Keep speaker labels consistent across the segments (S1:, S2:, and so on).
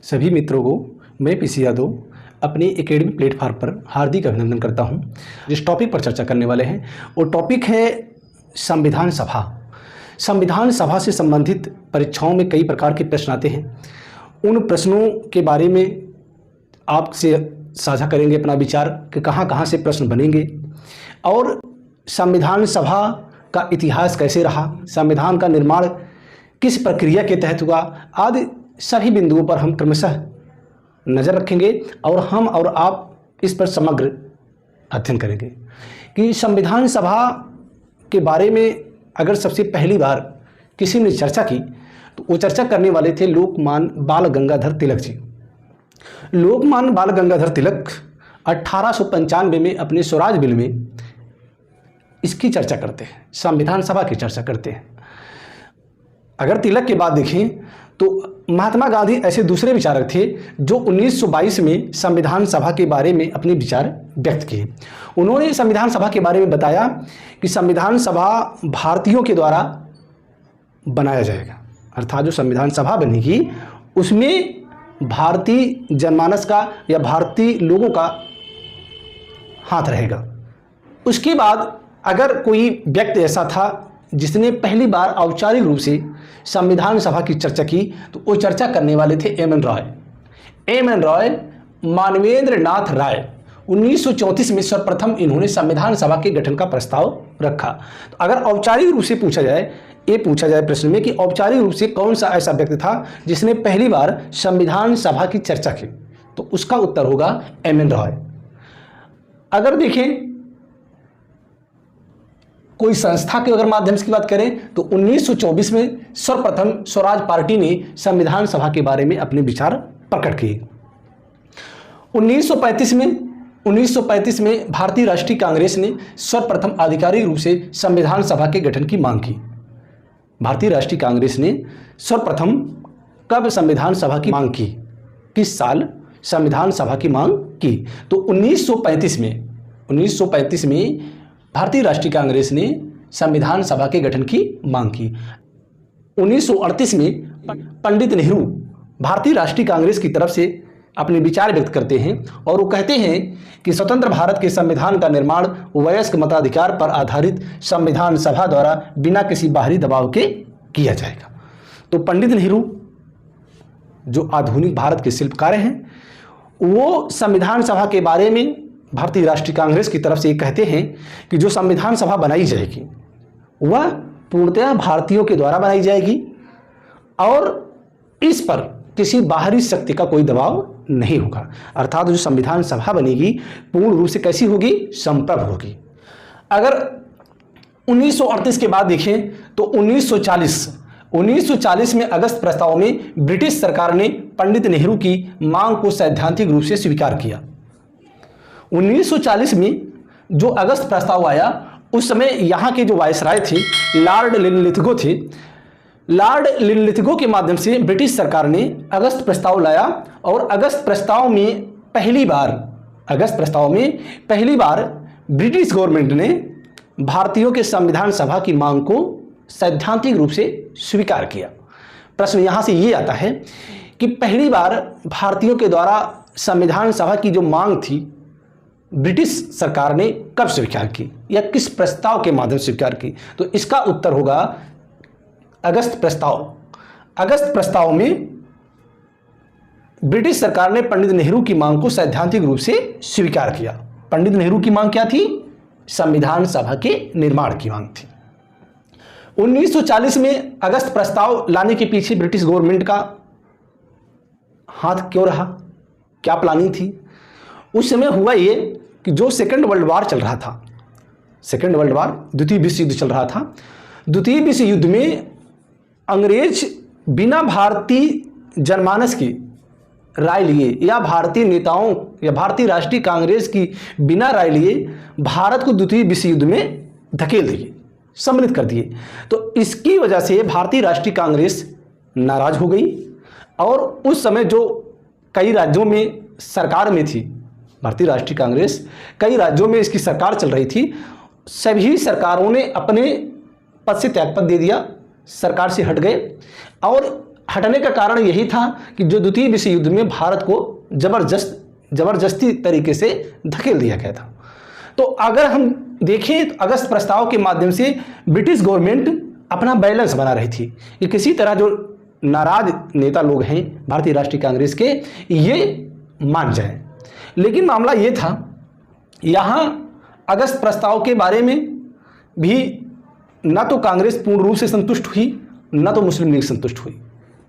S1: सभी मित्रों को मैं पीसी यादव अपनी एकेडमी प्लेटफॉर्म पर हार्दिक अभिनंदन करता हूं। जिस टॉपिक पर चर्चा करने वाले हैं वो टॉपिक है संविधान सभा। संविधान सभा से संबंधित परीक्षाओं में कई प्रकार के प्रश्न आते हैं। उन प्रश्नों के बारे में आपसे साझा करेंगे अपना विचार कि कहां से प्रश्न बनेंगे और संविधान सभा का इतिहास कैसे रहा, संविधान का निर्माण किस प्रक्रिया के तहत हुआ, आदि सभी बिंदुओं पर हम क्रमशः नज़र रखेंगे और हम और आप इस पर समग्र अध्ययन करेंगे कि संविधान सभा के बारे में अगर सबसे पहली बार किसी ने चर्चा की तो वो चर्चा करने वाले थे लोकमान्य बाल गंगाधर तिलक जी। लोकमान्य बाल गंगाधर तिलक 1895 में अपने स्वराज बिल में इसकी चर्चा करते हैं, संविधान सभा की चर्चा करते हैं। अगर तिलक के बाद देखें तो महात्मा गांधी ऐसे दूसरे विचारक थे जो 1922 में संविधान सभा के बारे में अपने विचार व्यक्त किए। उन्होंने संविधान सभा के बारे में बताया कि संविधान सभा भारतीयों के द्वारा बनाया जाएगा, अर्थात जो संविधान सभा बनेगी उसमें भारतीय जनमानस का या भारतीय लोगों का हाथ रहेगा। उसके बाद अगर कोई व्यक्ति ऐसा था जिसने पहली बार औपचारिक रूप से संविधान सभा की चर्चा की तो वो चर्चा करने वाले थे एम एन रॉय, मानवेंद्र नाथ राय। 1934 में सर्वप्रथम इन्होंने संविधान सभा के गठन का प्रस्ताव रखा। तो अगर औपचारिक रूप से पूछा जाए प्रश्न में कि औपचारिक रूप से कौन सा ऐसा व्यक्ति था जिसने पहली बार संविधान सभा की चर्चा की, तो उसका उत्तर होगा एम एन रॉय। अगर देखें कोई संस्था के अगर माध्यम से बात करें तो 1924 में सर्वप्रथम स्वराज पार्टी ने संविधान सभा के बारे में अपने विचार प्रकट किए। 1935 में भारतीय राष्ट्रीय कांग्रेस ने सर्वप्रथम आधिकारिक रूप से संविधान सभा के गठन की मांग की। भारतीय राष्ट्रीय कांग्रेस ने सर्वप्रथम कब संविधान सभा की मांग की, किस साल संविधान सभा की मांग की? तो 1935 में भारतीय राष्ट्रीय कांग्रेस ने संविधान सभा के गठन की मांग की। 1938 में पंडित नेहरू भारतीय राष्ट्रीय कांग्रेस की तरफ से अपने विचार व्यक्त करते हैं और वो कहते हैं कि स्वतंत्र भारत के संविधान का निर्माण वयस्क मताधिकार पर आधारित संविधान सभा द्वारा बिना किसी बाहरी दबाव के किया जाएगा। तो पंडित नेहरू जो आधुनिक भारत के शिल्पकार हैं वो संविधान सभा के बारे में भारतीय राष्ट्रीय कांग्रेस की तरफ से ये कहते हैं कि जो संविधान सभा बनाई जाएगी वह पूर्णतः भारतीयों के द्वारा बनाई जाएगी और इस पर किसी बाहरी शक्ति का कोई दबाव नहीं होगा। अर्थात जो संविधान सभा बनेगी पूर्ण रूप से कैसी होगी, संप्रभु होगी। अगर 1938 के बाद देखें तो 1940 में अगस्त प्रस्ताव में ब्रिटिश सरकार ने पंडित नेहरू की मांग को सैद्धांतिक रूप से स्वीकार किया। 1940 में जो अगस्त प्रस्ताव आया उस समय यहाँ के जो वायसराय थे लॉर्ड लिनलिथगो थे। लॉर्ड लिनलिथगो के माध्यम से ब्रिटिश सरकार ने अगस्त प्रस्ताव लाया और अगस्त प्रस्ताव में पहली बार ब्रिटिश गवर्नमेंट ने भारतीयों के संविधान सभा की मांग को सैद्धांतिक रूप से स्वीकार किया। प्रश्न यहाँ से ये आता है कि पहली बार भारतीयों के द्वारा संविधान सभा की जो मांग थी ब्रिटिश सरकार ने कब स्वीकार की या किस प्रस्ताव के माध्यम से स्वीकार की? तो इसका उत्तर होगा अगस्त प्रस्ताव। अगस्त प्रस्ताव में ब्रिटिश सरकार ने पंडित नेहरू की मांग को सैद्धांतिक रूप से स्वीकार किया। पंडित नेहरू की मांग क्या थी? संविधान सभा के निर्माण की मांग थी। 1940 में अगस्त प्रस्ताव लाने के पीछे ब्रिटिश गवर्नमेंट का हाथ क्यों रहा, क्या प्लानिंग थी? उस समय हुआ ये कि जो सेकेंड वर्ल्ड वार चल रहा था, सेकेंड वर्ल्ड वार द्वितीय विश्व युद्ध चल रहा था। द्वितीय विश्व युद्ध में अंग्रेज बिना भारतीय जनमानस की राय लिए या भारतीय नेताओं या भारतीय राष्ट्रीय कांग्रेस की बिना राय लिए भारत को द्वितीय विश्व युद्ध में धकेल दिए, सम्मिलित कर दिए। तो इसकी वजह से भारतीय राष्ट्रीय कांग्रेस नाराज हो गई और उस समय जो कई राज्यों में सरकार में थी भारतीय राष्ट्रीय कांग्रेस, कई राज्यों में इसकी सरकार चल रही थी, सभी सरकारों ने अपने पद से त्यागपत्र दे दिया, सरकार से हट गए और हटने का कारण यही था कि जो द्वितीय विश्व युद्ध में भारत को जबरदस्ती तरीके से धकेल दिया गया था। तो अगर हम देखें तो अगस्त प्रस्ताव के माध्यम से ब्रिटिश गवर्नमेंट अपना बैलेंस बना रही थी कि किसी तरह जो नाराज नेता लोग हैं भारतीय राष्ट्रीय कांग्रेस के, ये मान जाए। लेकिन मामला ये था, यहाँ अगस्त प्रस्ताव के बारे में भी न तो कांग्रेस पूर्ण रूप से संतुष्ट हुई, न तो मुस्लिम लीग संतुष्ट हुई।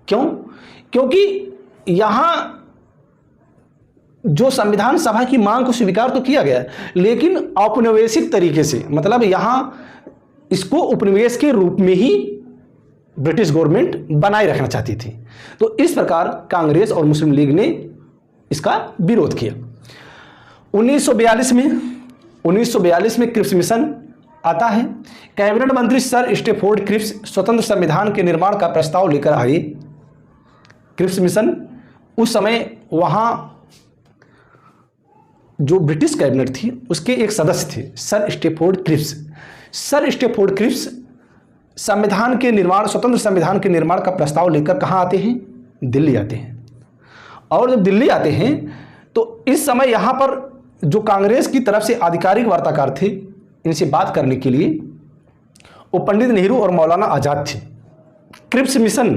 S1: क्यों? क्योंकि यहाँ जो संविधान सभा की मांग को स्वीकार तो किया गया, लेकिन औपनिवेशिक तरीके से, मतलब यहाँ इसको उपनिवेश के रूप में ही ब्रिटिश गवर्नमेंट बनाए रखना चाहती थी। तो इस प्रकार कांग्रेस और मुस्लिम लीग ने इसका विरोध किया। 1942 में क्रिप्स मिशन आता है। कैबिनेट मंत्री सर स्टैफोर्ड क्रिप्स स्वतंत्र संविधान के निर्माण का प्रस्ताव लेकर आए। क्रिप्स मिशन उस समय वहाँ जो ब्रिटिश कैबिनेट थी उसके एक सदस्य थे sir Stafford Cripps. Sir Stafford Cripps संविधान के निर्माण, स्वतंत्र संविधान के निर्माण का प्रस्ताव लेकर कहाँ आते हैं? दिल्ली आते हैं। और जब दिल्ली आते हैं तो इस समय यहाँ पर जो कांग्रेस की तरफ से आधिकारिक वार्ताकार थे, इनसे बात करने के लिए वो पंडित नेहरू और मौलाना आज़ाद थे। क्रिप्स मिशन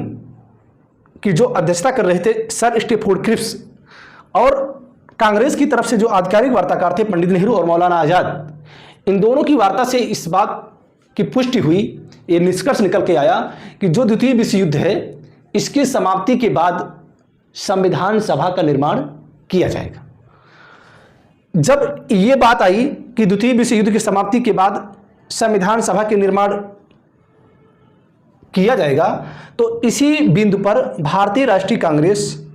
S1: की जो अध्यक्षता कर रहे थे सर स्टैफोर्ड क्रिप्स, और कांग्रेस की तरफ से जो आधिकारिक वार्ताकार थे पंडित नेहरू और मौलाना आज़ाद, इन दोनों की वार्ता से इस बात की पुष्टि हुई, ये निष्कर्ष निकल के आया कि जो द्वितीय विश्व युद्ध है इसकी समाप्ति के बाद संविधान सभा का निर्माण किया जाएगा। जब ये बात आई कि द्वितीय विश्व युद्ध की समाप्ति के बाद संविधान सभा के निर्माण किया जाएगा, तो इसी बिंदु पर भारतीय राष्ट्रीय कांग्रेस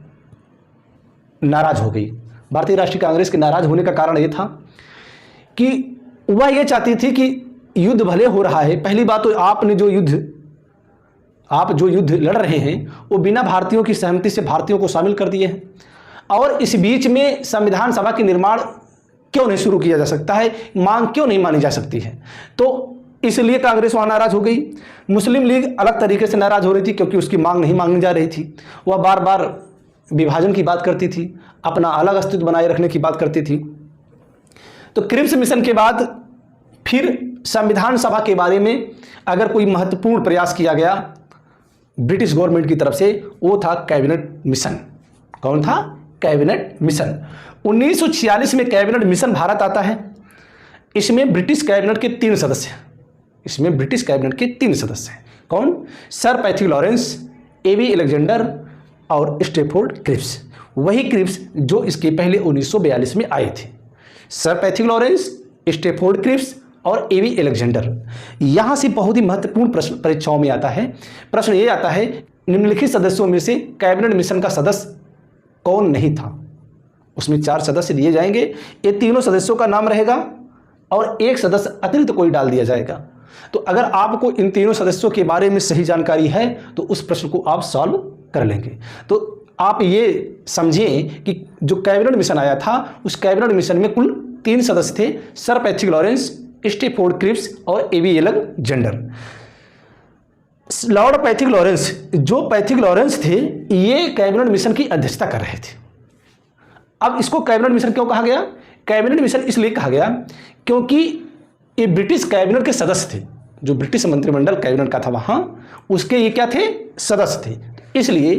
S1: नाराज हो गई। भारतीय राष्ट्रीय कांग्रेस के नाराज होने का कारण यह था कि वह यह चाहती थी कि युद्ध भले हो रहा है, पहली बात तो आप जो युद्ध लड़ रहे हैं वो बिना भारतीयों की सहमति से भारतीयों को शामिल कर दिए हैं, और इस बीच में संविधान सभा के निर्माण क्यों नहीं शुरू किया जा सकता है, मांग क्यों नहीं मानी जा सकती है। तो इसलिए कांग्रेस वहाँ नाराज हो गई। मुस्लिम लीग अलग तरीके से नाराज हो रही थी क्योंकि उसकी मांग नहीं मांगी जा रही थी। वह बार बार विभाजन की बात करती थी, अपना अलग अस्तित्व बनाए रखने की बात करती थी। तो क्रिप्स मिशन के बाद फिर संविधान सभा के बारे में अगर कोई महत्वपूर्ण प्रयास किया गया ब्रिटिश गवर्नमेंट की तरफ से, वो था कैबिनेट मिशन। कौन था? Cabinet mission. 1946 में कैबिनेट मिशन भारत आता है। इसमें ब्रिटिश कैबिनेट के 3 सदस्य हैं। कौन? Sir Pethick Lawrence, A V Alexander और स्टैफोर्ड क्रिप्स। वही क्रिप्स जो इसके पहले 1942 में आए थे। Sir Pethick Lawrence, Stafford Cripps और एवी अलेक्जेंडर। यहाँ से बहुत ही महत्वपूर्ण प्रश्न परीक्षाओं में आता है। प्रश्न ये आता है, निम्नलिखित सदस्यों में से कैबिनेट मिशन का सदस्य कौन नहीं था? उसमें 4 सदस्य दिए जाएंगे। ये तीनों सदस्यों का नाम रहेगा और एक सदस्य अतिरिक्त कोई डाल दिया जाएगा। तो अगर आपको इन तीनों सदस्यों के बारे में सही जानकारी है तो उस प्रश्न को आप सॉल्व कर लेंगे। तो आप ये समझें कि जो कैबिनेट मिशन आया था उस कैबिनेट मिशन में कुल 3 सदस्य थे, sir Pethick Lawrence, Stafford Cripps और A V Alexander. Lord Pethick Lawrence, जो पैथिक लॉरेंस थे, ये कैबिनेट मिशन की अध्यक्षता कर रहे थे। अब इसको कैबिनेट मिशन क्यों कहा गया? कैबिनेट मिशन इसलिए कहा गया क्योंकि ये ब्रिटिश कैबिनेट के सदस्य थे। जो ब्रिटिश मंत्रिमंडल कैबिनेट का था वहाँ, उसके ये क्या थे? सदस्य थे। इसलिए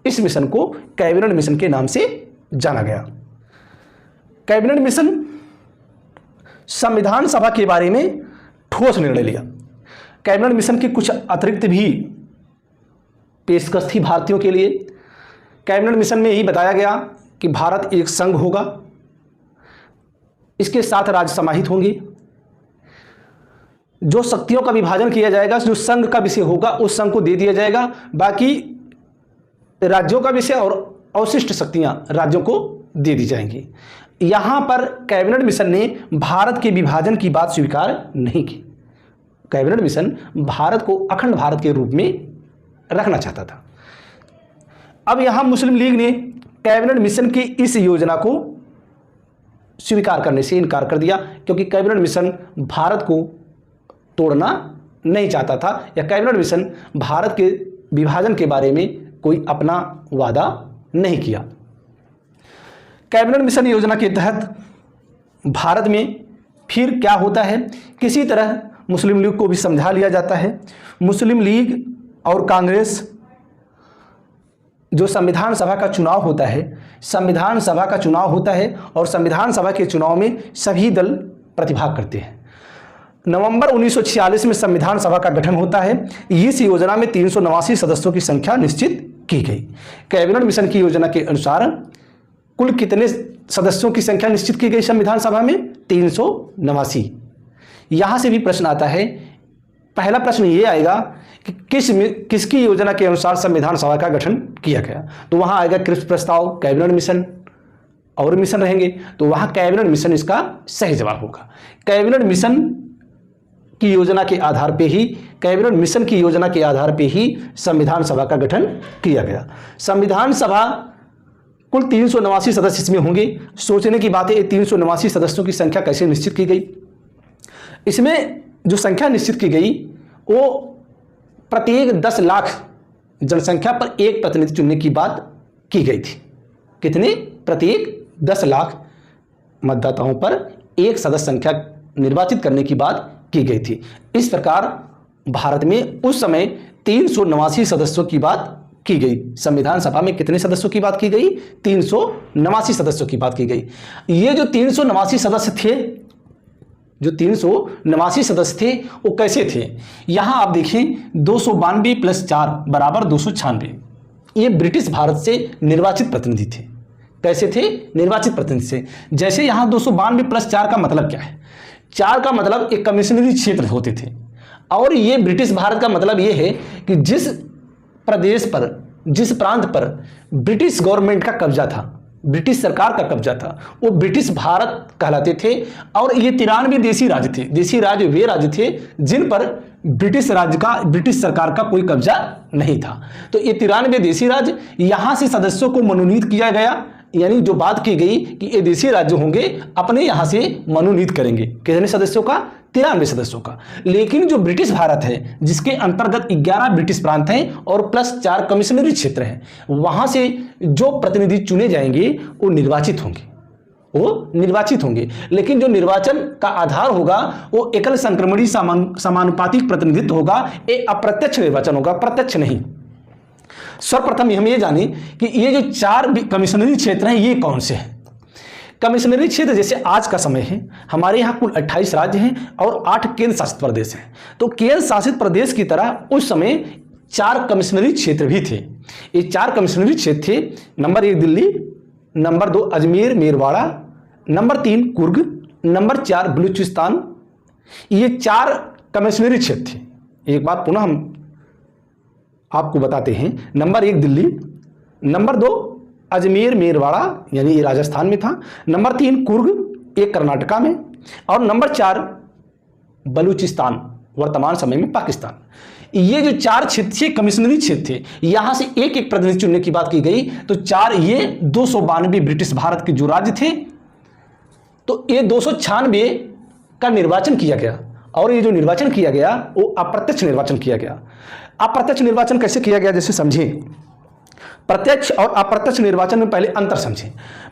S1: इस मिशन को कैबिनेट मिशन के नाम से जाना गया। कैबिनेट मिशन संविधान सभा के बारे में ठोस निर्णय लिया। कैबिनेट मिशन की कुछ अतिरिक्त भी पेशकश थी भारतीयों के लिए। कैबिनेट मिशन में यही बताया गया कि भारत एक संघ होगा, इसके 7 राज्य समाहित होंगे, जो शक्तियों का विभाजन किया जाएगा, जो संघ का विषय होगा उस संघ को दे दिया जाएगा, बाकी राज्यों का विषय और अवशिष्ट शक्तियां राज्यों को दे दी जाएंगी। यहां पर कैबिनेट मिशन ने भारत के विभाजन की बात स्वीकार नहीं की। कैबिनेट मिशन भारत को अखंड भारत के रूप में रखना चाहता था। अब यहां मुस्लिम लीग ने कैबिनेट मिशन की इस योजना को स्वीकार करने से इनकार कर दिया, क्योंकि कैबिनेट मिशन भारत को तोड़ना नहीं चाहता था, या कैबिनेट मिशन भारत के विभाजन के बारे में कोई अपना वादा नहीं किया। कैबिनेट मिशन योजना के तहत भारत में फिर क्या होता है, किसी तरह मुस्लिम लीग को भी समझा लिया जाता है। मुस्लिम लीग और कांग्रेस, जो संविधान सभा का चुनाव होता है, संविधान सभा का चुनाव होता है और संविधान सभा के चुनाव में सभी दल प्रतिभाग करते हैं। नवंबर 1946 में संविधान सभा का गठन होता है। इस योजना में 389 सदस्यों की संख्या निश्चित की गई। कैबिनेट मिशन की योजना के अनुसार कुल कितने सदस्यों की संख्या निश्चित की गई संविधान सभा में? 389। यहां से भी प्रश्न आता है। पहला प्रश्न ये आएगा कि किसकी योजना के अनुसार संविधान सभा का गठन किया गया, तो वहां आएगा कृषि प्रस्ताव, कैबिनेट मिशन और मिशन रहेंगे, तो वहां कैबिनेट मिशन इसका सही जवाब होगा। कैबिनेट मिशन की योजना के आधार पे ही, कैबिनेट मिशन की योजना के आधार पे ही संविधान सभा का गठन किया गया। संविधान सभा कुल 389 सदस्य इसमें होंगे। सोचने की बात है, ये 389 सदस्यों की संख्या कैसे निश्चित की गई? इसमें जो संख्या निश्चित की गई वो प्रत्येक 10 लाख जनसंख्या पर एक प्रतिनिधि चुनने की बात की गई थी। कितने? प्रत्येक 10 लाख मतदाताओं पर एक सदस्य संख्या निर्वाचित करने की बात की गई थी। इस प्रकार भारत में उस समय 389 सदस्यों की बात की गई। संविधान सभा में कितने सदस्यों की बात की गई? 389 सदस्यों की बात की गई। ये जो 389 सदस्य थे, जो 389 सदस्य थे वो कैसे थे? यहां आप देखें 292 + 4 = 296। ये ब्रिटिश भारत से निर्वाचित प्रतिनिधि थे। कैसे थे? निर्वाचित प्रतिनिधि से। जैसे यहां 292 + 4 का मतलब क्या है? 4 का मतलब एक कमिश्नरी क्षेत्र होते थे, और ये ब्रिटिश भारत का मतलब ये है कि जिस प्रदेश पर, जिस प्रांत पर ब्रिटिश गवर्नमेंट का कब्जा था, ब्रिटिश सरकार का कब्जा था, वो ब्रिटिश भारत कहलाते थे। और ये 93 देशी राज्य थे। देशी राज्य वे राज्य थे जिन पर ब्रिटिश सरकार का कोई कब्जा नहीं था। तो ये 93 देशी राज्य, यहां से सदस्यों को मनोनीत किया गया। यानी जो बात की गई कि ये देशी राज्य होंगे, अपने यहां से मनोनीत करेंगे। कितने सदस्यों का? 93 सदस्यों का। लेकिन जो ब्रिटिश भारत है, जिसके अंतर्गत 11 ब्रिटिश प्रांत हैं और +4 कमिश्नरी क्षेत्र हैं, वहां से जो प्रतिनिधि चुने जाएंगे वो निर्वाचित होंगे। लेकिन जो निर्वाचन का आधार होगा वो एकल संक्रमणी समानुपातिक प्रतिनिधित्व होगा। ये अप्रत्यक्ष निर्वाचन होगा, प्रत्यक्ष नहीं। सर्वप्रथम हम ये जाने कि ये जो 4 कमिश्नरी क्षेत्र हैं ये कौन से हैं। कमिश्नरी क्षेत्र जैसे आज का समय है, हमारे यहाँ कुल 28 राज्य हैं और 8 केंद्र शासित प्रदेश हैं। तो केंद्र शासित प्रदेश की तरह उस समय 4 कमिश्नरी क्षेत्र भी थे। ये 4 कमिश्नरी क्षेत्र थे। Number 1 Delhi, number 2 Ajmer Merwara, number 3 Coorg, number 4 Balochistan. ये 4 कमिश्नरी क्षेत्र थे। एक बात पुनः हम आपको बताते हैं। नंबर 1 दिल्ली, नंबर 2 अजमेर मेरवाड़ा, यानी ये राजस्थान में था, नंबर 3 कुर्ग, एक कर्नाटका में, और नंबर 4 बलूचिस्तान, वर्तमान समय में पाकिस्तान। ये जो 4 क्षेत्र थे, कमिश्नरी क्षेत्र थे, यहां से एक एक प्रतिनिधि चुनने की बात की गई। तो 4 ये 292 ब्रिटिश भारत के जो राज्य थे, तो ये 296 का निर्वाचन किया गया। और ये जो निर्वाचन किया गया वो अप्रत्यक्ष निर्वाचन किया गया। अप्रत्यक्ष निर्वाचन कैसे किया गया, जैसे समझें। प्रत्यक्ष और अप्रत्यक्ष निर्वाचन में पहले अंतर समझें।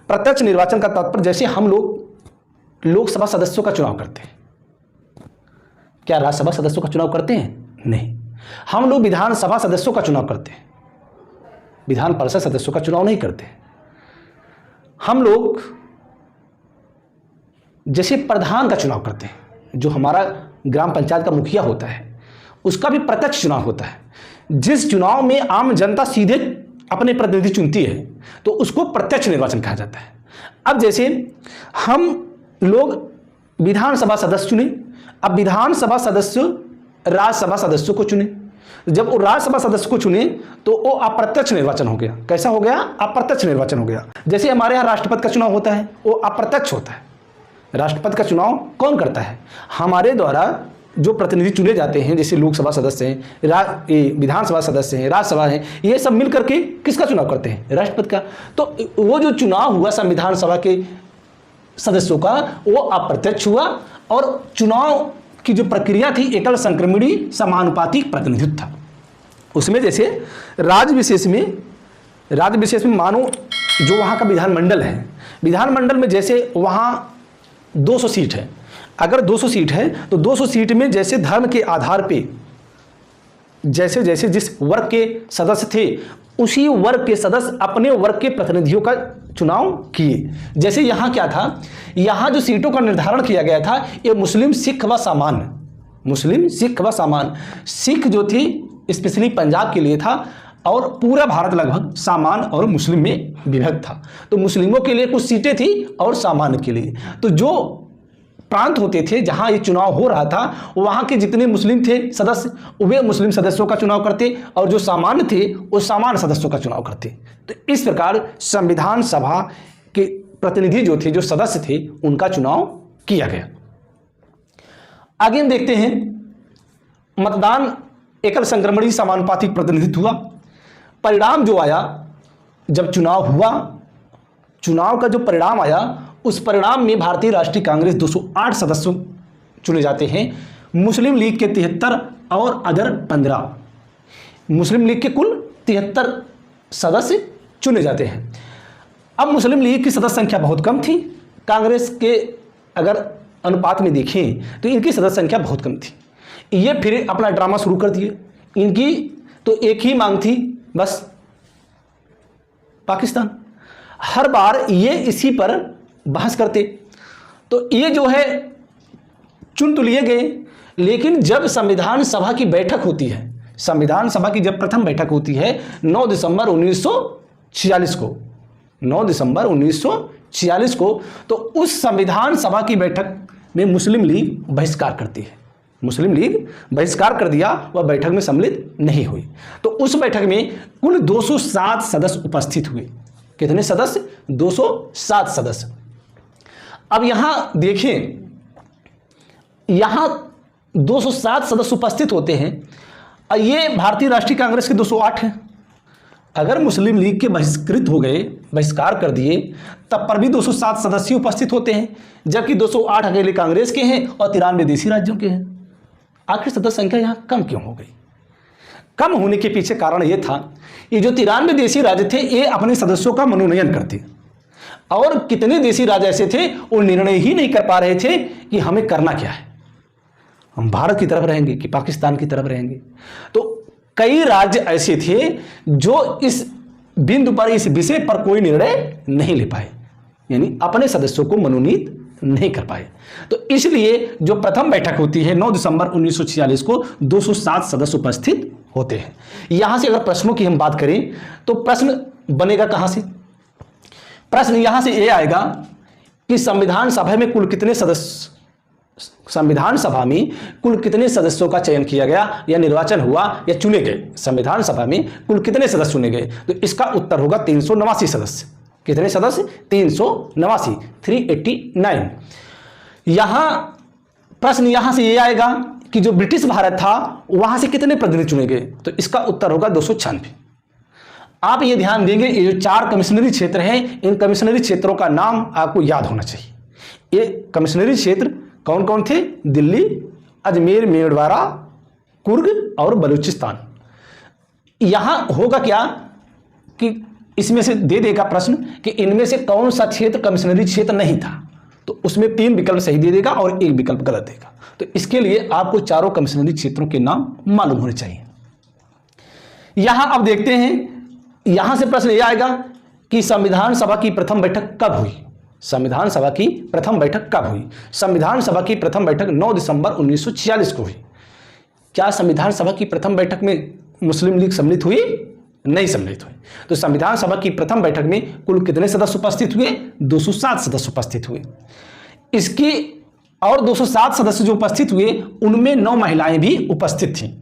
S1: प्रत्यक्ष निर्वाचन का तात्पर्य, जैसे हम लोग लोकसभा सदस्यों का चुनाव करते हैं, क्या राज्यसभा सदस्यों का चुनाव करते हैं? नहीं। हम लोग विधानसभा सदस्यों का चुनाव करते हैं, विधान परिषद सदस्यों का चुनाव नहीं करते। हम लोग जैसे प्रधान का चुनाव करते हैं, जो हमारा ग्राम पंचायत का मुखिया होता है, उसका भी प्रत्यक्ष चुनाव होता है। जिस चुनाव में आम जनता सीधे अपने प्रतिनिधि चुनती है तो उसको प्रत्यक्ष निर्वाचन कहा जाता है। अब जैसे हम लोग विधानसभा सदस्य चुने, अब विधानसभा सदस्य राज्यसभा सदस्यों को चुने। जब वो राज्यसभा सदस्य को चुने तो वो अप्रत्यक्ष निर्वाचन हो गया। कैसा हो गया? अप्रत्यक्ष निर्वाचन हो गया। जैसे हमारे यहाँ राष्ट्रपति का चुनाव होता है, वो अप्रत्यक्ष होता है। राष्ट्रपति का चुनाव कौन करता है? हमारे द्वारा जो प्रतिनिधि चुने जाते हैं, जैसे लोकसभा सदस्य हैं, विधानसभा सदस्य हैं, राज्यसभा हैं, ये सब मिल करके किसका चुनाव करते हैं? राष्ट्रपति का। तो वो जो चुनाव हुआ संविधान सभा के सदस्यों का, वो अप्रत्यक्ष हुआ। और चुनाव की जो प्रक्रिया थी, एकल संक्रमणी समानुपातिक प्रतिनिधित्व था। उसमें जैसे राज्य विशेष में मानो जो वहाँ का विधानमंडल है, विधानमंडल में जैसे वहाँ 200 सीट है, अगर 200 सीट है तो 200 सीट में जैसे धर्म के आधार पे जैसे जैसे जिस वर्ग के सदस्य थे उसी वर्ग के सदस्य अपने वर्ग के प्रतिनिधियों का चुनाव किए। जैसे यहाँ क्या था, यहाँ जो सीटों का निर्धारण किया गया था ये मुस्लिम, सिख व सामान्य, मुस्लिम, सिख व सामान्य। सिख जो थी स्पेशली पंजाब के लिए था और पूरा भारत लगभग सामान्य और मुस्लिम में विभक्त था। तो मुस्लिमों के लिए कुछ सीटें थी और सामान्य के लिए। तो जो प्रांत होते थे जहां ये चुनाव हो रहा था वहां के जितने मुस्लिम थे सदस्य वे मुस्लिम सदस्यों का चुनाव करते और जो सामान्य थे वो सामान्य सदस्यों का चुनाव करते। तो इस प्रकार संविधान सभा के प्रतिनिधि जो थे, जो सदस्य थे, उनका चुनाव किया गया। आगे हम देखते हैं मतदान एकल संक्रमणीय समानुपातिक प्रतिनिधित्व हुआ। परिणाम जो आया, जब चुनाव हुआ, चुनाव का जो परिणाम आया उस परिणाम में भारतीय राष्ट्रीय कांग्रेस 208 सदस्य चुने जाते हैं, मुस्लिम लीग के 73 और अदर 15। मुस्लिम लीग के कुल 73 सदस्य चुने जाते हैं। अब मुस्लिम लीग की सदस्य संख्या बहुत कम थी, कांग्रेस के अगर अनुपात में देखें तो इनकी सदस्य संख्या बहुत कम थी। ये फिर अपना ड्रामा शुरू कर दिए। इनकी तो एक ही मांग थी, बस पाकिस्तान। हर बार ये इसी पर बहस करते। तो ये जो है चुन तो लिए गए, लेकिन जब संविधान सभा की बैठक होती है, संविधान सभा की जब प्रथम बैठक होती है 9 दिसंबर 1946 को, 9 दिसंबर 1946 को, तो उस संविधान सभा की बैठक में मुस्लिम लीग बहिष्कार करती है। मुस्लिम लीग बहिष्कार कर दिया, वह बैठक में सम्मिलित नहीं हुई। तो उस बैठक में कुल 207 सदस्य उपस्थित हुए। कितने सदस्य? 207 सदस्य। अब यहां देखें, यहां 207 सदस्य उपस्थित होते हैं और ये भारतीय राष्ट्रीय कांग्रेस के 208 हैं। अगर मुस्लिम लीग के बहिष्कृत हो गए, बहिष्कार कर दिए, तब पर भी 207 सदस्य उपस्थित होते हैं, जबकि 208 अकेले कांग्रेस के हैं और 93 देशी राज्यों के हैं। आखिर सदस्य संख्या यहां कम क्यों हो गई? कम होने के पीछे कारण यह था, ये जो 93 देशी राज्य थे ये अपने सदस्यों का मनोनयन करते, और कितने देशी राज्य ऐसे थे वो निर्णय ही नहीं कर पा रहे थे कि हमें करना क्या है, हम भारत की तरफ रहेंगे कि पाकिस्तान की तरफ रहेंगे। तो कई राज्य ऐसे थे जो इस बिंदु पर, इस विषय पर कोई निर्णय नहीं ले पाए, यानी अपने सदस्यों को मनोनीत नहीं कर पाए। तो इसलिए जो प्रथम बैठक होती है 9 दिसंबर 1946 को 207 सदस्य उपस्थित होते हैं। यहां से अगर प्रश्नों की हम बात करें तो प्रश्न बनेगा कहां से? प्रश्न यहां से ये आएगा कि संविधान सभा में कुल कितने सदस्य, संविधान सभा में कुल कितने सदस्यों का चयन किया गया या निर्वाचन हुआ या चुने गए? संविधान सभा में कुल कितने सदस्य चुने गए? तो इसका उत्तर होगा 389 सदस्य। कितने सदस्य? 389, 389। यहां प्रश्न यहां से यह आएगा कि जो ब्रिटिश भारत था वहां से कितने प्रतिनिधि चुने गए? तो इसका उत्तर होगा 296। आप ये ध्यान देंगे, ये जो 4 कमिश्नरी क्षेत्र हैं, इन कमिश्नरी क्षेत्रों का नाम आपको याद होना चाहिए। ये कमिश्नरी क्षेत्र कौन कौन थे? दिल्ली, अजमेर, मेवाड़, कुर्ग और बलूचिस्तान। यहां होगा क्या कि इसमें से दे देगा प्रश्न कि इनमें से कौन सा क्षेत्र कमिश्नरी क्षेत्र नहीं था, तो उसमें 3 विकल्प सही दे देगा और 1 विकल्प गलत देगा। तो इसके लिए आपको चारों कमिश्नरी क्षेत्रों के नाम मालूम होने चाहिए। यहां अब देखते हैं, यहां से प्रश्न यह आएगा कि संविधान सभा की प्रथम बैठक कब हुई? संविधान सभा की प्रथम बैठक कब हुई? संविधान सभा की प्रथम बैठक 9 दिसंबर 1946 को हुई। क्या संविधान सभा की प्रथम बैठक में मुस्लिम लीग सम्मिलित हुई? नहीं सम्मिलित हुई। तो संविधान सभा की प्रथम बैठक में कुल कितने सदस्य उपस्थित हुए? 207 सदस्य उपस्थित हुए। इसकी और 207 सदस्य जो उपस्थित हुए उनमें 9 महिलाएं भी उपस्थित थीं।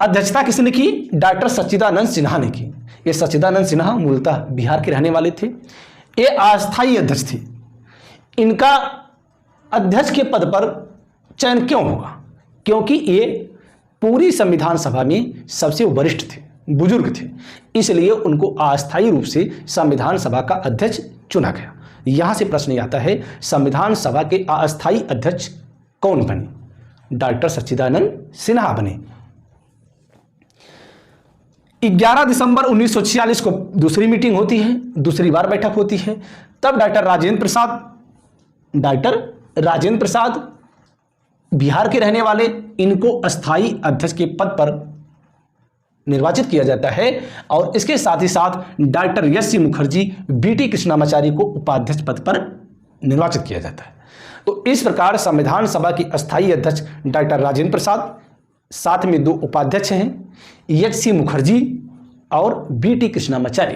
S1: अध्यक्षता किसने की? डॉक्टर सच्चिदानंद सिन्हा ने की। ये सच्चिदानंद सिन्हा मूलतः बिहार के रहने वाले थे। ये अस्थायी अध्यक्ष थे। इनका अध्यक्ष के पद पर चयन क्यों हुआ? क्योंकि ये पूरी संविधान सभा में सबसे वरिष्ठ थे, बुजुर्ग थे, इसलिए उनको अस्थायी रूप से संविधान सभा का अध्यक्ष चुना गया। यहां से प्रश्न आता है, संविधान सभा के अस्थायी अध्यक्ष कौन बने? डॉक्टर सच्चिदानंद सिन्हा बने। 11 दिसंबर 1946 को दूसरी मीटिंग होती है, दूसरी बार बैठक होती है। तब डॉक्टर राजेंद्र प्रसाद बिहार के रहने वाले, इनको अस्थाई अध्यक्ष के पद पर निर्वाचित किया जाता है और इसके साथ ही साथ doctor SC. Mukherjee, BT. Krishnamachari को उपाध्यक्ष पद पर निर्वाचित किया जाता है। तो इस प्रकार संविधान सभा की अस्थाई अध्यक्ष डॉक्टर राजेंद्र प्रसाद, साथ में 2 उपाध्यक्ष हैं, एच.सी. मुखर्जी और बी.टी. कृष्णामाचारी।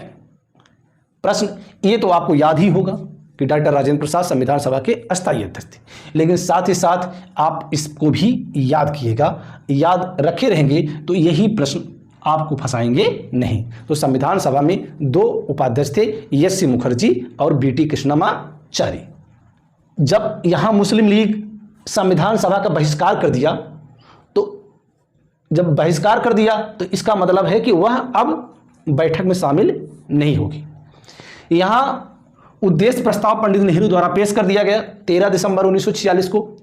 S1: प्रश्न ये तो आपको याद ही होगा कि डॉक्टर राजेंद्र प्रसाद संविधान सभा के अस्थाई अध्यक्ष थे, लेकिन साथ ही साथ आप इसको भी याद कीजिएगा, याद रखे रहेंगे तो यही प्रश्न आपको फंसाएंगे नहीं। तो संविधान सभा में 2 उपाध्यक्ष थे, एस.सी. मुखर्जी और बी.टी. कृष्णामाचारी। जब यहां मुस्लिम लीग संविधान सभा का बहिष्कार कर दिया, तो जब बहिष्कार कर दिया तो इसका मतलब है कि वह अब बैठक में शामिल नहीं होगी। यहां उद्देश्य प्रस्ताव पंडित नेहरू द्वारा पेश कर दिया गया 13 दिसंबर 1946 को,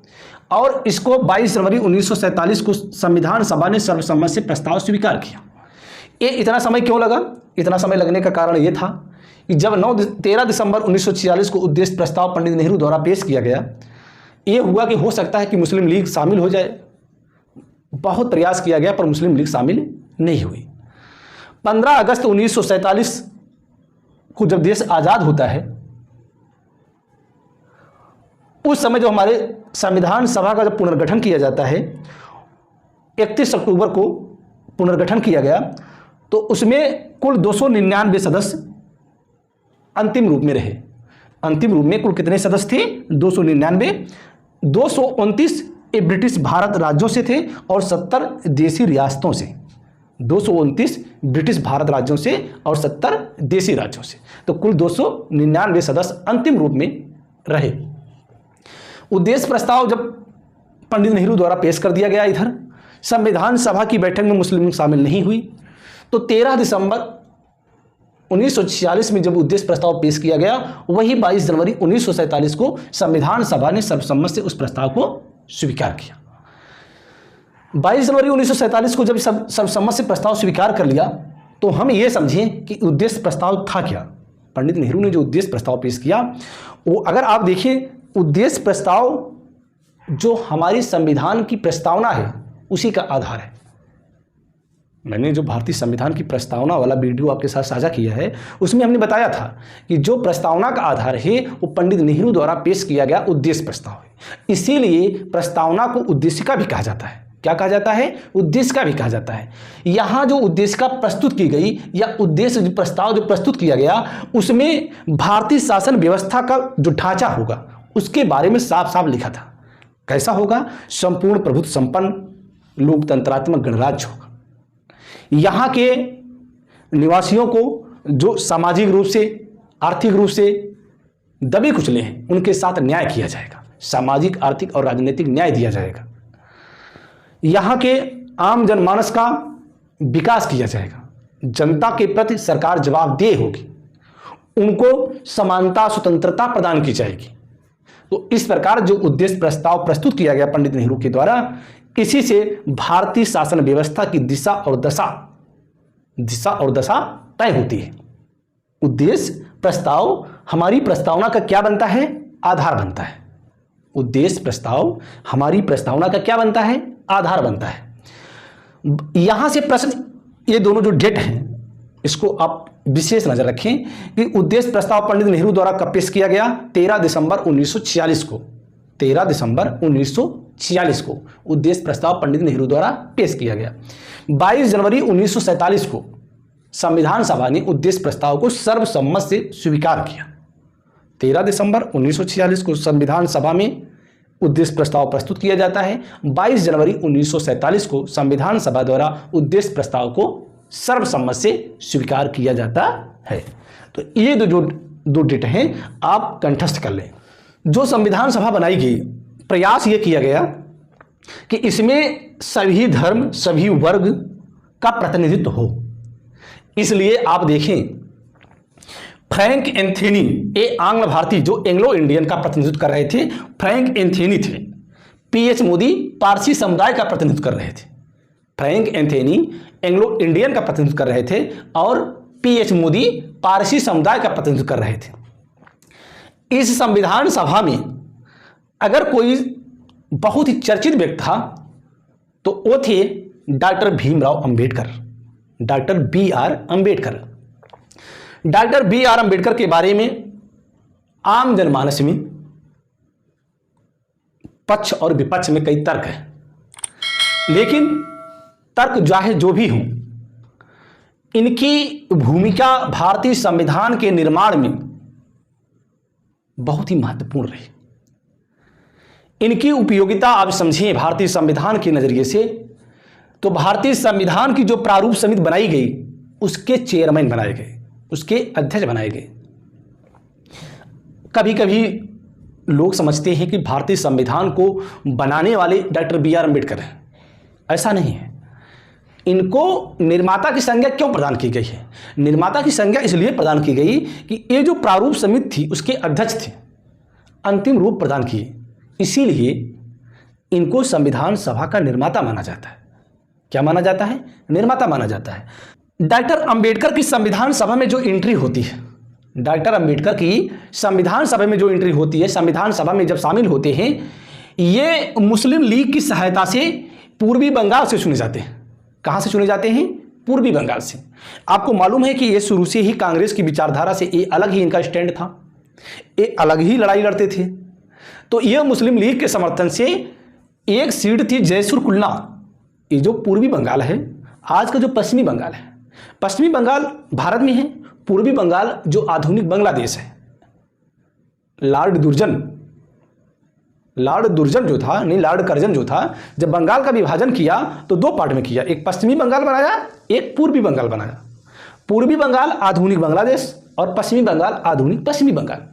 S1: और इसको 22 जनवरी 1947 को संविधान सभा ने सर्वसम्मति से प्रस्ताव स्वीकार किया। ये इतना समय क्यों लगा? इतना समय लगने का कारण ये था कि जब 13 दिसंबर 1946 को उद्देश्य प्रस्ताव पंडित नेहरू द्वारा पेश किया गया, ये हुआ कि हो सकता है कि मुस्लिम लीग शामिल हो जाए। बहुत प्रयास किया गया पर मुस्लिम लीग शामिल नहीं हुई। 15 अगस्त 1947 को जब देश आज़ाद होता है, उस समय जो हमारे संविधान सभा का जब पुनर्गठन किया जाता है, 31 अक्टूबर को पुनर्गठन किया गया, तो उसमें कुल 299 सदस्य अंतिम रूप में रहे। अंतिम रूप में कुल कितने सदस्य थे? 299। 229 ये ब्रिटिश भारत राज्यों से थे और 70 देसी रियासतों से। 229 ब्रिटिश भारत राज्यों से और 70 देसी राज्यों से, तो कुल 299 सदस्य अंतिम रूप में रहे। उद्देश्य प्रस्ताव जब पंडित नेहरू द्वारा पेश कर दिया गया, इधर संविधान सभा की बैठक में मुस्लिम लीग शामिल नहीं हुई, तो 13 दिसंबर 1946 में जब उद्देश्य प्रस्ताव पेश किया गया, वही 22 जनवरी 1947 को संविधान सभा ने सर्वसम्मति से उस प्रस्ताव को स्वीकार किया। 22 जनवरी 1947 को जब सर्वसम्मति से प्रस्ताव स्वीकार कर लिया, तो हम ये समझें कि उद्देश्य प्रस्ताव था क्या। पंडित नेहरू ने जो उद्देश्य प्रस्ताव पेश किया, वो अगर आप देखिए, उद्देश्य प्रस्ताव जो हमारी संविधान की प्रस्तावना है उसी का आधार है। मैंने जो भारतीय संविधान की प्रस्तावना वाला वीडियो आपके साथ साझा किया है, उसमें हमने बताया था कि जो प्रस्तावना का आधार है वो पंडित नेहरू द्वारा पेश किया गया उद्देश्य प्रस्ताव है। इसीलिए प्रस्तावना को उद्देश्य का भी कहा जाता है। क्या कहा जाता है? उद्देश्य का भी कहा जाता है। यहाँ जो उद्देश्य का प्रस्तुत की गई या उद्देश्य प्रस्ताव जो प्रस्तुत किया गया, उसमें भारतीय शासन व्यवस्था का जो ढांचा होगा उसके बारे में साफ साफ लिखा था। कैसा होगा? संपूर्ण प्रभुत्व संपन्न लोकतंत्रात्मक गणराज्य होगा। यहाँ के निवासियों को जो सामाजिक रूप से, आर्थिक रूप से दबे कुचले हैं, उनके साथ न्याय किया जाएगा। सामाजिक, आर्थिक और राजनीतिक न्याय दिया जाएगा। यहाँ के आम जनमानस का विकास किया जाएगा। जनता के प्रति सरकार जवाबदेह होगी। उनको समानता, स्वतंत्रता प्रदान की जाएगी। तो इस प्रकार जो उद्देश्य प्रस्ताव प्रस्तुत किया गया पंडित नेहरू के द्वारा, इसी से भारतीय शासन व्यवस्था की दिशा और दशा तय होती है। उद्देश्य प्रस्ताव हमारी प्रस्तावना का क्या बनता है? आधार बनता है। उद्देश्य प्रस्ताव हमारी प्रस्तावना का क्या बनता है? आधार बनता है। यहां से प्रश्न, ये दोनों जो डेट हैं इसको आप विशेष नजर रखें कि उद्देश्य प्रस्ताव पंडित नेहरू द्वारा कब पेश किया गया? 13 दिसंबर 1946 को। 13 दिसंबर 1946 को उद्देश्य प्रस्ताव पंडित नेहरू द्वारा पेश किया गया। 22 जनवरी 1947 को संविधान सभा ने उद्देश्य प्रस्ताव को सर्वसम्मति से स्वीकार किया। 13 दिसंबर 1946 को संविधान सभा में उद्देश्य प्रस्ताव प्रस्तुत किया जाता है। 22 जनवरी 1947 को संविधान सभा द्वारा उद्देश्य प्रस्ताव को सर्वसम्मति से स्वीकार किया जाता है। तो ये जो दो डेट हैं आप कंठस्थ कर लें। जो संविधान सभा बनाई गई, प्रयास ये किया गया कि इसमें सभी धर्म, सभी वर्ग का प्रतिनिधित्व हो। इसलिए आप देखें, फ्रैंक एंथनी, ये आंग्ल भारतीय जो एंग्लो इंडियन का प्रतिनिधित्व कर रहे थे, फ्रैंक एंथनी थे। पीएच मोदी पारसी समुदाय का प्रतिनिधित्व कर रहे थे। फ्रैंक एंथोनी एंग्लो इंडियन का प्रतिनिधित्व कर रहे थे और पीएच मोदी पारसी समुदाय का प्रतिनिधित्व कर रहे थे। इस संविधान सभा में अगर कोई बहुत ही चर्चित व्यक्ति था तो वो थे doctor Bhimrao Ambedkar, doctor B R Ambedkar. Doctor B R Ambedkar के बारे में आम जनमानस में पक्ष और विपक्ष में कई तर्क हैं, लेकिन तर्क चाहे जो भी हों, इनकी भूमिका भारतीय संविधान के निर्माण में बहुत ही महत्वपूर्ण रही। इनकी उपयोगिता आप समझें भारतीय संविधान के नजरिए से तो भारतीय संविधान की जो प्रारूप समिति बनाई गई उसके चेयरमैन बनाए गए, उसके अध्यक्ष बनाए गए। कभी कभी लोग समझते हैं कि भारतीय संविधान को बनाने वाले डॉक्टर बी आर अंबेडकर हैं, ऐसा नहीं है। इनको निर्माता की संज्ञा क्यों प्रदान की गई है? निर्माता की संज्ञा इसलिए प्रदान की गई कि ये जो प्रारूप समिति थी उसके अध्यक्ष थे, अंतिम रूप प्रदान किए, इसीलिए इनको संविधान सभा का निर्माता माना जाता है। क्या माना जाता है? निर्माता माना जाता है। डॉक्टर अंबेडकर की संविधान सभा में जो एंट्री होती है, डॉक्टर अंबेडकर की संविधान सभा में जो एंट्री होती है, संविधान सभा में जब शामिल होते हैं, ये मुस्लिम लीग की सहायता से पूर्वी बंगाल से चुने जाते हैं। कहां से चुने जाते हैं? पूर्वी बंगाल से। आपको मालूम है कि ये शुरू से ही कांग्रेस की विचारधारा से ये अलग ही इनका स्टैंड था, ये अलग ही लड़ाई लड़ते थे। तो ये मुस्लिम लीग के समर्थन से एक सीट थी जयसुर कुलना, ये जो पूर्वी बंगाल है, आज का जो पश्चिमी बंगाल है। पश्चिमी बंगाल भारत में है, पूर्वी बंगाल जो आधुनिक बांग्लादेश है। लॉर्ड दुर्जन जो था, नहीं लॉर्ड कर्जन जो था, जब बंगाल का विभाजन किया तो दो पार्ट में किया, एक पश्चिमी बंगाल बनाया, एक पूर्वी बंगाल बनाया। पूर्वी बंगाल आधुनिक बांग्लादेश और पश्चिमी बंगाल आधुनिक पश्चिमी बंगाल।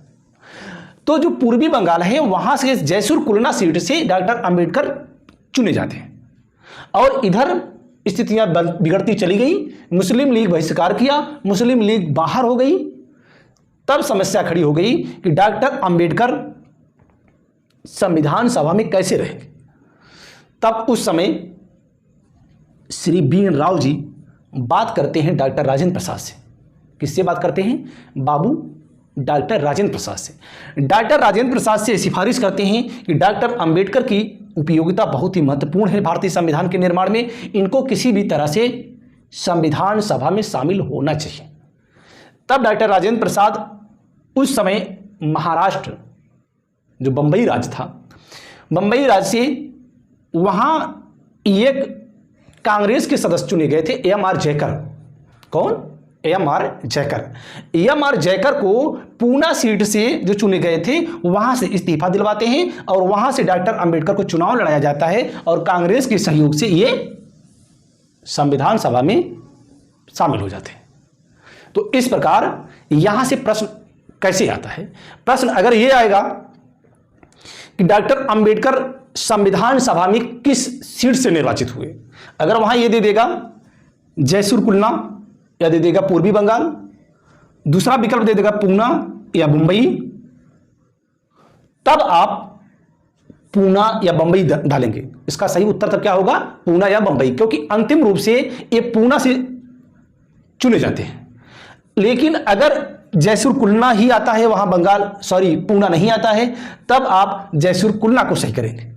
S1: तो जो पूर्वी बंगाल है वहां से जयसुर कुलना सीट से डॉक्टर अंबेडकर चुने जाते हैं और इधर स्थितियां बिगड़ती चली गई। मुस्लिम लीग बहिष्कार किया, मुस्लिम लीग बाहर हो गई। तब समस्या खड़ी हो गई कि डॉक्टर अंबेडकर संविधान सभा में कैसे रहेंगे। तब उस समय श्री बी एन राव जी बात करते हैं डॉक्टर राजेंद्र प्रसाद से। किससे बात करते हैं? बाबू डॉक्टर राजेंद्र प्रसाद से। डॉक्टर राजेंद्र प्रसाद से सिफारिश करते हैं कि डॉक्टर अंबेडकर की उपयोगिता बहुत ही महत्वपूर्ण है भारतीय संविधान के निर्माण में, इनको किसी भी तरह से संविधान सभा में शामिल होना चाहिए। तब डॉक्टर राजेंद्र प्रसाद उस समय महाराष्ट्र जो बंबई राज्य था, बंबई राज्य से वहाँ एक कांग्रेस के सदस्य चुने गए थे, एम आर जयकर। कौन? M R Jayakar. M R Jayakar को पूना सीट से जो चुने गए थे वहां से इस्तीफा दिलवाते हैं और वहां से डॉक्टर अंबेडकर को चुनाव लड़ाया जाता है और कांग्रेस के सहयोग से ये संविधान सभा में शामिल हो जाते हैं। तो इस प्रकार यहां से प्रश्न कैसे आता है? प्रश्न अगर ये आएगा कि डॉक्टर अंबेडकर संविधान सभा में किस सीट से निर्वाचित हुए, अगर वहां ये दे देगा जयसुर कुलना या दे देगा पूर्वी बंगाल, दूसरा विकल्प दे देगा पूना या मुंबई, तब आप पूना या बंबई डालेंगे। इसका सही उत्तर तब क्या होगा? पूना या बंबई, क्योंकि अंतिम रूप से ये पूना से चुने जाते हैं। लेकिन अगर जयसुर कुलना ही आता है वहां बंगाल, पूना नहीं आता है, तब आप जयसुर कुलना को सही करेंगे।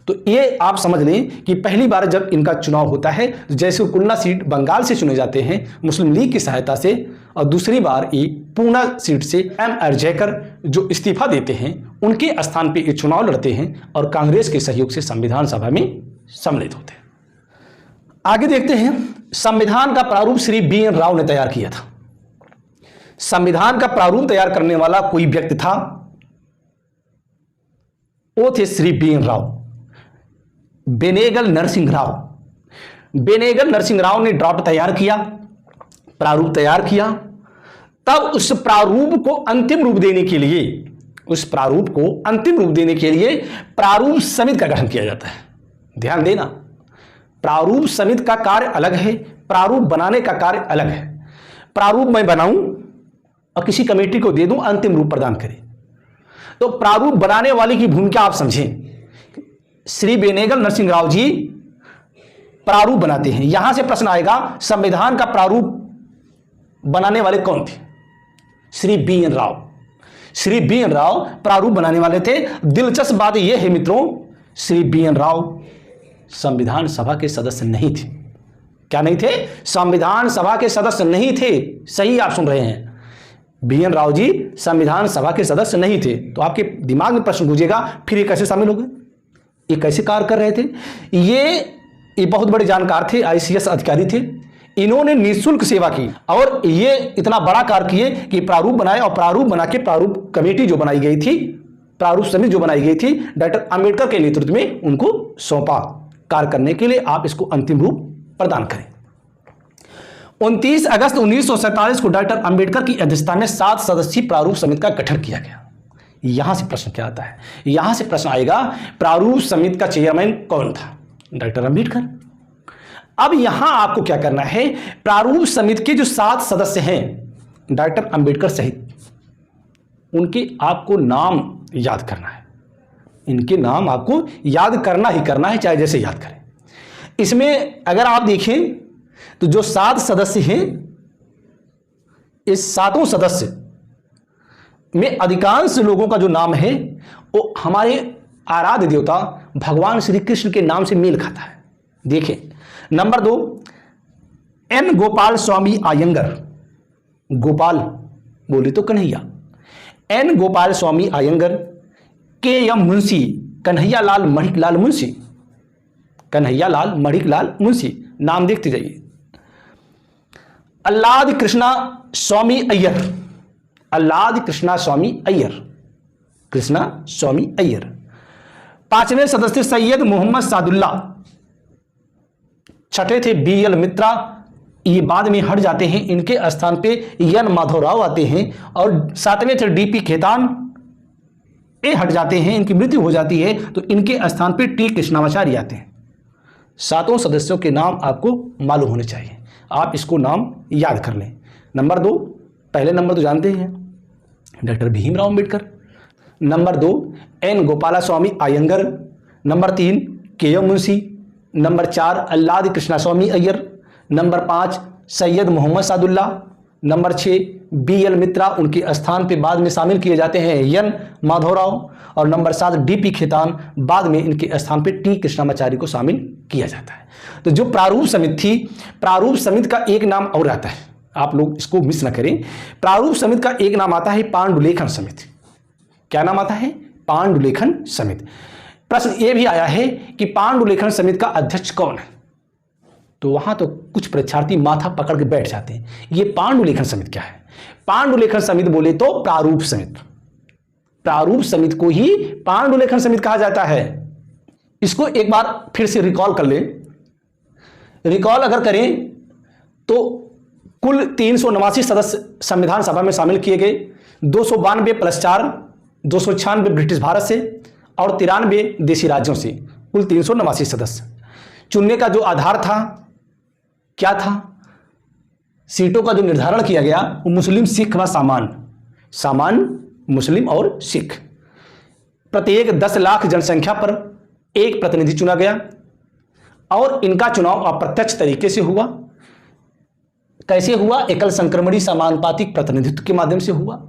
S1: तो ये आप समझ लें कि पहली बार जब इनका चुनाव होता है जयसुर कुलना सीट बंगाल से चुने जाते हैं मुस्लिम लीग की सहायता से, और दूसरी बार ये पूना सीट से एम आर जयकर जो इस्तीफा देते हैं उनके स्थान पे ये चुनाव लड़ते हैं और कांग्रेस के सहयोग से संविधान सभा में सम्मिलित होते हैं। आगे देखते हैं, संविधान का प्रारूप श्री बी एन राव ने तैयार किया था। संविधान का प्रारूप तैयार करने वाला कोई व्यक्ति था, वो थे श्री बी एन राव, बेनेगल नरसिंह राव। बेनेगल नरसिंह राव ने ड्राफ्ट तैयार किया, प्रारूप तैयार किया। तब उस प्रारूप को अंतिम रूप देने के लिए, प्रारूप समिति का गठन किया जाता है। ध्यान देना, प्रारूप समिति का कार्य अलग है, प्रारूप बनाने का कार्य अलग है। प्रारूप मैं बनाऊं और किसी कमेटी को दे दूं, अंतिम रूप प्रदान करे। तो प्रारूप बनाने वाले की भूमिका आप समझें। श्री बेनेगल नरसिंह राव जी प्रारूप बनाते हैं। यहां से प्रश्न आएगा संविधान का प्रारूप बनाने वाले कौन थे? Shri B N Rau. Shri B N Rau प्रारूप बनाने वाले थे। दिलचस्प बात यह है मित्रों, श्री बी एन राव संविधान सभा के सदस्य नहीं थे। क्या नहीं थे? संविधान सभा के सदस्य नहीं थे। सही आप सुन रहे हैं, बी एन राव जी संविधान सभा के सदस्य नहीं थे। तो आपके दिमाग में प्रश्न गूंजेगा, फिर ये कैसे शामिल हो गए, ये कैसे कार्य कर रहे थे? ये बहुत बड़े जानकार थे, आईसीएस अधिकारी थे। इन्होंने निःशुल्क सेवा की और ये इतना बड़ा कार्य किए कि प्रारूप बनाए, और प्रारूप बना के प्रारूप कमेटी जो बनाई गई थी, प्रारूप समिति जो बनाई गई थी, डॉक्टर अंबेडकर के नेतृत्व में उनको सौंपा कार्य करने के लिए। आप इसको अंतिम रूप प्रदान करें। 29 अगस्त 1947 को डॉक्टर अंबेडकर की अध्यक्षता में 7 सदस्यीय प्रारूप समिति का गठन किया गया। यहां से प्रश्न क्या आता है? यहां से प्रश्न आएगा प्रारूप समिति का चेयरमैन कौन था? डॉक्टर अंबेडकर। अब यहां आपको क्या करना है, प्रारूप समिति के जो 7 सदस्य हैं डॉक्टर अंबेडकर सहित, उनके आपको नाम याद करना है। इनके नाम आपको याद करना ही करना है, चाहे जैसे याद करें। इसमें अगर आप देखें तो जो 7 सदस्य हैं, इस 7 सदस्य में अधिकांश लोगों का जो नाम है वो हमारे आराध्य देवता भगवान श्री कृष्ण के नाम से मेल खाता है। देखें, नंबर 2 एन गोपाल स्वामी आयंगर। गोपाल बोले तो कन्हैया, एन गोपाल स्वामी आयंगर। के एम मुंशी, कन्हैया लाल मणिक लाल मुंशी, कन्हैया लाल मणिक लाल मुंशी। नाम देखते जाइए। अल्लाद कृष्णा स्वामी अय्यर, अल्लाद कृष्णा स्वामी अय्यर, कृष्णा स्वामी अय्यर। 5वें सदस्य सैयद मोहम्मद सादुल्ला। 6ठे थे बी एल मित्रा, ये बाद में हट जाते हैं, इनके स्थान पे एन माधवराव आते हैं। और 7वें थे डी पी खेतान, ये हट जाते हैं, इनकी मृत्यु हो जाती है, तो इनके स्थान पे टी कृष्णाचार्य आते हैं। 7 सदस्यों के नाम आपको मालूम होने चाहिए, आप इसको नाम याद कर लें। नंबर 2, पहले नंबर तो जानते हैं doctor Bhimrao Ambedkar. Number 2 N Gopalaswami Ayyangar. Number 3 K M Munshi. Number 4 Alladi Krishnaswami Ayyar. Number 5 Syed Mohammad Saadulla. Number 6 B L Mitra, उनके स्थान पे बाद में शामिल किए जाते हैं एन माधवराव। और नंबर 7 डी पी खेतान, बाद में इनके स्थान पे टी कृष्णाचार्य को शामिल किया जाता है। तो जो प्रारूप समिति थी, प्रारूप समिति का एक नाम और आता है, आप लोग इसको मिस ना करें। प्रारूप समिति का एक नाम आता है पांडुलेखन समिति। क्या नाम आता है? पांडुलेखन समिति। प्रश्न ये भी आया है कि पांडुलेखन समिति का अध्यक्ष कौन है, तो वहां तो कुछ परीक्षार्थी माथा पकड़ के बैठ जाते हैं, ये पांडुलेखन समिति क्या है? पांडुलेखन समिति बोले तो प्रारूप समिति, प्रारूप समिति को ही पांडुलेखन समिति कहा जाता है। इसको एक बार फिर से रिकॉल कर ले। रिकॉल अगर करें तो कुल 389 सदस्य संविधान सभा में शामिल किए गए। 292 + 4 296 ब्रिटिश भारत से और 93 देशी राज्यों से, कुल 389 सदस्य। चुनने का जो आधार था क्या था? सीटों का जो निर्धारण किया गया वो मुस्लिम, सिख व सामान्य मुस्लिम और सिख। प्रत्येक 10 लाख जनसंख्या पर एक प्रतिनिधि चुना गया और इनका चुनाव अप्रत्यक्ष तरीके से हुआ। कैसे हुआ? एकल संक्रमणी समानुपातिक प्रतिनिधित्व के माध्यम से हुआ।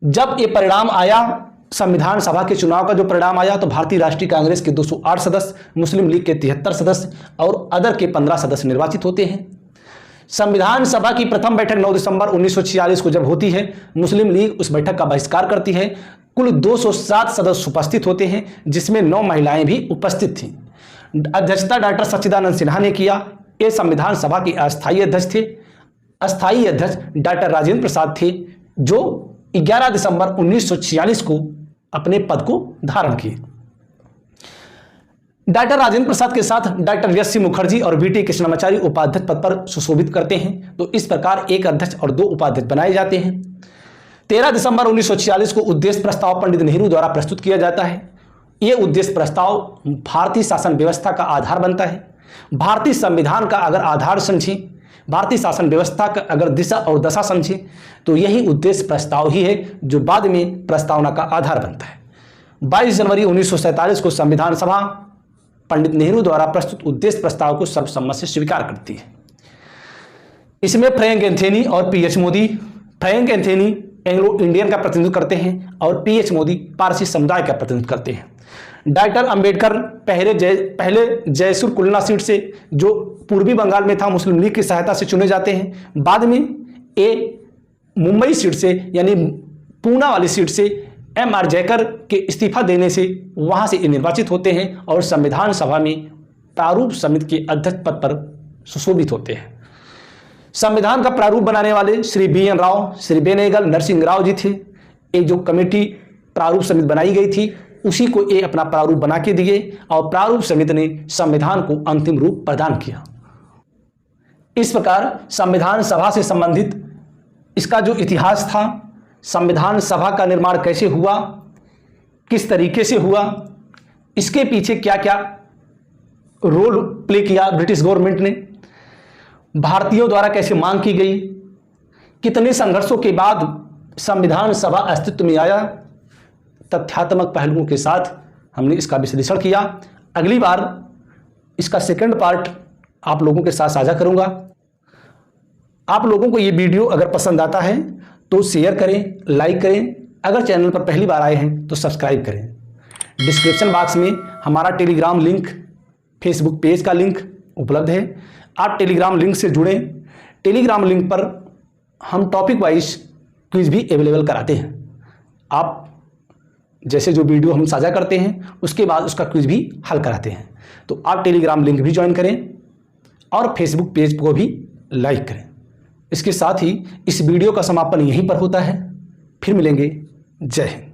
S1: जब ये परिणाम आया, संविधान सभा के चुनाव का जो परिणाम आया, तो भारतीय राष्ट्रीय कांग्रेस के 208 सदस्य, मुस्लिम लीग के 73 सदस्य और अदर के 15 सदस्य निर्वाचित होते हैं। संविधान सभा की प्रथम बैठक 9 दिसंबर 1946 को जब होती है, मुस्लिम लीग उस बैठक का बहिष्कार करती है। कुल 207 सदस्य उपस्थित होते हैं, जिसमें 9 महिलाएं भी उपस्थित थीं। अध्यक्षता डॉक्टर सच्चिदानंद सिन्हा ने किया। ये संविधान सभा के अस्थायी अध्यक्ष थे। अस्थायी अध्यक्ष डॉक्टर राजेंद्र प्रसाद थे, जो 11 दिसंबर 1946 को अपने पद को धारण किए। डॉक्टर राजेंद्र प्रसाद के साथ डॉक्टर एस सी मुखर्जी और वी टी कृष्णाचार्य उपाध्यक्ष पद पर सुशोभित करते हैं। तो इस प्रकार एक अध्यक्ष और 2 उपाध्यक्ष बनाए जाते हैं। 13 दिसंबर 1946 को उद्देश्य प्रस्ताव पंडित नेहरू द्वारा प्रस्तुत किया जाता है। ये उद्देश्य प्रस्ताव भारतीय शासन व्यवस्था का आधार बनता है। भारतीय संविधान का अगर आधार समझें, भारतीय शासन व्यवस्था का अगर दिशा और दशा समझें, तो यही उद्देश्य प्रस्ताव ही है जो बाद में प्रस्तावना का आधार बनता है। 22 जनवरी 1947 को संविधान सभा पंडित नेहरू द्वारा प्रस्तुत उद्देश्य प्रस्ताव को सर्वसम्मत से स्वीकार करती है। इसमें फ्रैंक एंथोनी और pH Modi, Frank Anthony Anglo Indian का प्रतिनिधित्व करते हैं और पीएच मोदी पारसी समुदाय का प्रतिनिधित्व करते हैं। डॉक्टर अंबेडकर पहले जयसुर कुलना सीट से, जो पूर्वी बंगाल में था, मुस्लिम लीग की सहायता से चुने जाते हैं। बाद में मुंबई सीट से यानी पूना वाली सीट से एम.आर. जयकर के इस्तीफा देने से वहां से निर्वाचित होते हैं और संविधान सभा में प्रारूप समिति के अध्यक्ष पद पर सुशोभित होते हैं। संविधान का प्रारूप बनाने वाले श्री बी.एन. राव, श्री बेनेगल नरसिंह राव जी थे। ये जो कमेटी प्रारूप समिति बनाई गई थी उसी को ये अपना प्रारूप बना के दिए और प्रारूप समिति ने संविधान को अंतिम रूप प्रदान किया। इस प्रकार संविधान सभा से संबंधित इसका जो इतिहास था, संविधान सभा का निर्माण कैसे हुआ, किस तरीके से हुआ, इसके पीछे क्या क्या रोल प्ले किया ब्रिटिश गवर्नमेंट ने, भारतीयों द्वारा कैसे मांग की गई, कितने संघर्षों के बाद संविधान सभा अस्तित्व में आया, तथ्यात्मक पहलुओं के साथ हमने इसका विश्लेषण किया। अगली बार इसका सेकंड पार्ट आप लोगों के साथ साझा करूंगा। आप लोगों को ये वीडियो अगर पसंद आता है तो शेयर करें, लाइक करें। अगर चैनल पर पहली बार आए हैं तो सब्सक्राइब करें। डिस्क्रिप्शन बॉक्स में हमारा टेलीग्राम लिंक, फेसबुक पेज का लिंक उपलब्ध है। आप टेलीग्राम लिंक से जुड़ें। टेलीग्राम लिंक पर हम टॉपिक वाइज क्विज भी अवेलेबल कराते हैं। आप जैसे जो वीडियो हम साझा करते हैं उसके बाद उसका क्विज भी हल कराते हैं। तो आप टेलीग्राम लिंक भी ज्वाइन करें और फेसबुक पेज को भी लाइक करें। इसके साथ ही इस वीडियो का समापन यहीं पर होता है। फिर मिलेंगे। जय हिंद।